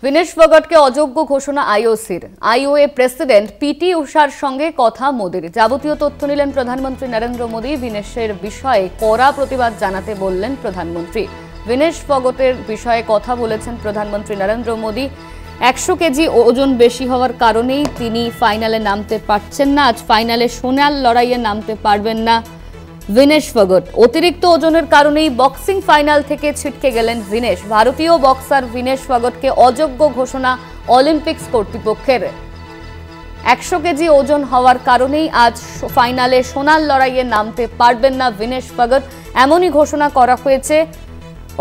विनेश फोगाटকে অযোগ্য ঘোষণা আইওসির। আইওএ president PT উষার সঙ্গে কথা মোদির। যাবতীয় তথ্য নিলেন প্রধানমন্ত্রী নরেন্দ্র মোদি। বিনেশের বিষয়ে কড়া প্রতিবাদ জানাতে বললেন প্রধানমন্ত্রী। বিনেশ ফোগাটের বিষয়ে কথা বলেছেন প্রধানমন্ত্রী নরেন্দ্র মোদি। 100 কেজি ওজন বেশি হওয়ার কারণেই তিনি ফাইনালে নামতে পারছেন না। আজ ফাইনালে সোনার লড়াইয়ে নামতে পারবেন না विनेश फोगाट। अतिरिक्त ओजনের কারণেই বক্সিং ফাইনাল থেকে ছিটকে গেলেন विनेश। ভারতীয় বক্সার विनेश फोगाटকে অযোগ্য ঘোষণা অলিম্পিক্স কর্তৃপক্ষের। 100 কেজি ওজন হওয়ার কারণেই আজ ফাইনালে সোনার লড়াইয়ে নামতে পারবেন না विनेश फोगाट, এমনই ঘোষণা করা হয়েছে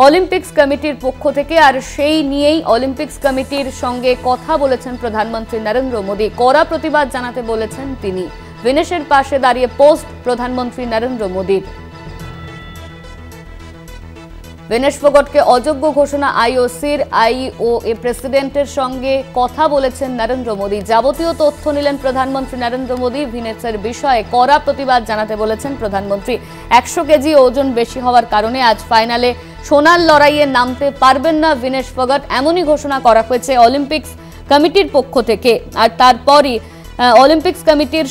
অলিম্পিক্স কমিটির পক্ষ থেকে। আর সেই নিয়েই অলিম্পিক্স কমিটির সঙ্গে কথা বলেছেন প্রধানমন্ত্রী নরেন্দ্র মোদি। কড়া প্রতিবাদ জানাতে বলেছেন তিনি। विनेशের পাশে দাঁড়িয়ে পোস্ট প্রধানমন্ত্রী নরেন্দ্র মোদির। विनेश फोगाटকে অযোগ্য ঘোষণা আইওসির। আইওএ প্রেসিডেন্টের সঙ্গে কথা বলেছেন নরেন্দ্র মোদি। যাবতীয় তথ্য নিলেন প্রধানমন্ত্রী নরেন্দ্র মোদি। विनेशের বিষয়ে কড়া প্রতিবাদ জানাতে বলেছেন প্রধানমন্ত্রী। 100 কেজি ওজন বেশি হওয়ার কারণে আজ ফাইনালে সোনার লড়াইয়ে নামতে পারবেন না विनेश फोगाट, এমনই ঘোষণা করা হয়েছে অলিম্পিক্স কমিটির পক্ষ থেকে। আর তারপরই অলিম্পিক্স কমিটির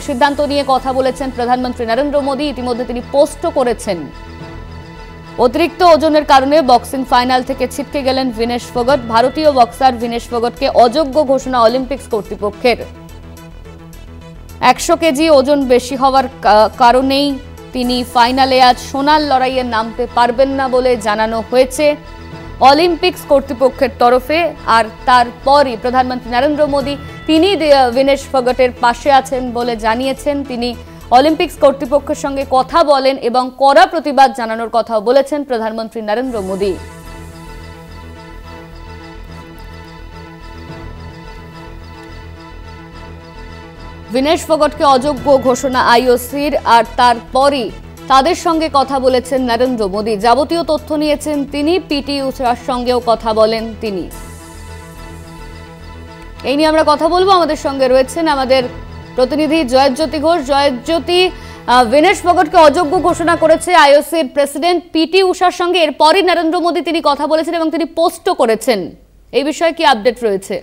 সিদ্ধান্ত নিয়ে কথা বলেছেন প্রধানমন্ত্রী নরেন্দ্র মোদি। ইতিমধ্যে তিনি পোস্টও করেছেন। অতিরিক্ত ওজনের কারণে বক্সিং ফাইনাল থেকে ছিটকে গেলেন विनेश फोगाट। ভারতীয় বক্সার विनेश फोगाटকে অযোগ্য ঘোষণা অলিম্পিক্স কর্তৃপক্ষের। 100 কেজি ওজন বেশি হওয়ার কারণেই তিনি ফাইনালে আজ সোনার লড়াইয়ে নামতে পারবেন না বলে জানানো হয়েছে অলিম্পিক্স কর্তৃপক্ষের তরফে। আর তারপরই প্রধানমন্ত্রী নরেন্দ্র মোদি তিনি विनेश फोगाटेর পাশে আছেন বলে জানিয়েছেন। তিনি অলিম্পিক্স কর্তৃপক্ষের সঙ্গে কথা বলেন এবং কড়া প্রতিবাদ জানানোর কথা বলেছেন প্রধানমন্ত্রী নরেন্দ্র মোদি। विनेश फोगाटকে অযোগ্য ঘোষণা আইওসির। আর তারপরই তাদের সঙ্গে কথা বলেছেন নরেন্দ্র মোদি। যাবতীয় তথ্য নিয়েছেন তিনি। পিটি উষার সঙ্গেও কথা বলেন তিনি। এই নিয়ে আমরা কথা বলবো। আমাদের সঙ্গে রয়েছেন আমাদের প্রতিনিধি জয়জ্যোতি ঘোষ। জয়জ্যোতি, विनेश फोगाटকে অযোগ্য ঘোষণা করেছে আইওসির প্রেসিডেন্ট পিটি উষার সঙ্গে। এরপরই নরেন্দ্র মোদি তিনি কথা বলেছেন এবং তিনি পোস্টও করেছেন। এই বিষয়ে কি আপডেট রয়েছে?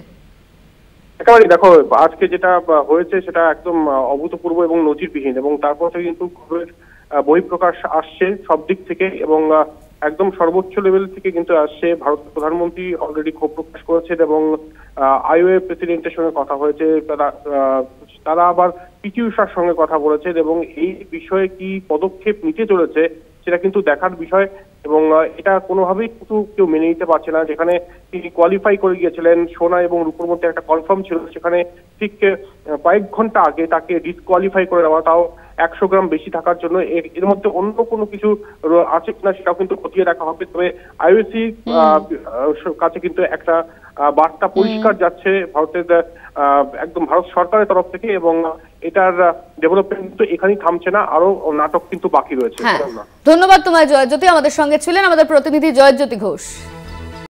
একেবারে দেখো, আজকে যেটা হয়েছে সেটা একদম অভূতপূর্ব এবং নজিরবিহীন, এবং তারপর থেকে কিন্তু বহিঃপ্রকাশ আসছে সব দিক থেকে এবং একদম সর্বোচ্চ লেভেল থেকে কিন্তু আসছে। ভারতের প্রধানমন্ত্রী অলরেডি ক্ষোভ প্রকাশ করেছেন এবং আইওএ প্রেসিডেন্টের সঙ্গে কথা হয়েছে। তারা আবার পিটি উষার সঙ্গে কথা বলেছেন এবং এই বিষয়ে কি পদক্ষেপ নিতে চলেছে সেটা কিন্তু দেখার বিষয়। এবং এটা কোনোভাবেই কিন্তু কেউ মেনে নিতে পারছে না। যেখানে তিনি কোয়ালিফাই করে গিয়েছিলেন, সোনা এবং রূপোর মধ্যে একটা কনফার্ম ছিল, সেখানে ঠিক কয়েক ঘন্টা আগে তাকে ডিসকোয়ালিফাই করে দেওয়া, তাও 100 গ্রাম বেশি থাকার জন্য। এর মধ্যে অন্য কোনো কিছু আছে কিনা সেটাও কিন্তু খতিয়ে দেখা হবে। তবে আইওসি কাছে কিন্তু একটা বার্তা পরিষ্কার যাচ্ছে ভারতের একদম ভারত সরকারের তরফ থেকে, এবং এটার ডেভেলপমেন্ট কিন্তু এখানেই থামছে না, আরো নাটক কিন্তু বাকি রয়েছে। ধন্যবাদ তোমায় জয়জ্যোতি। আমাদের সঙ্গে ছিলেন আমাদের প্রতিনিধি জয়জ্যোতি ঘোষ।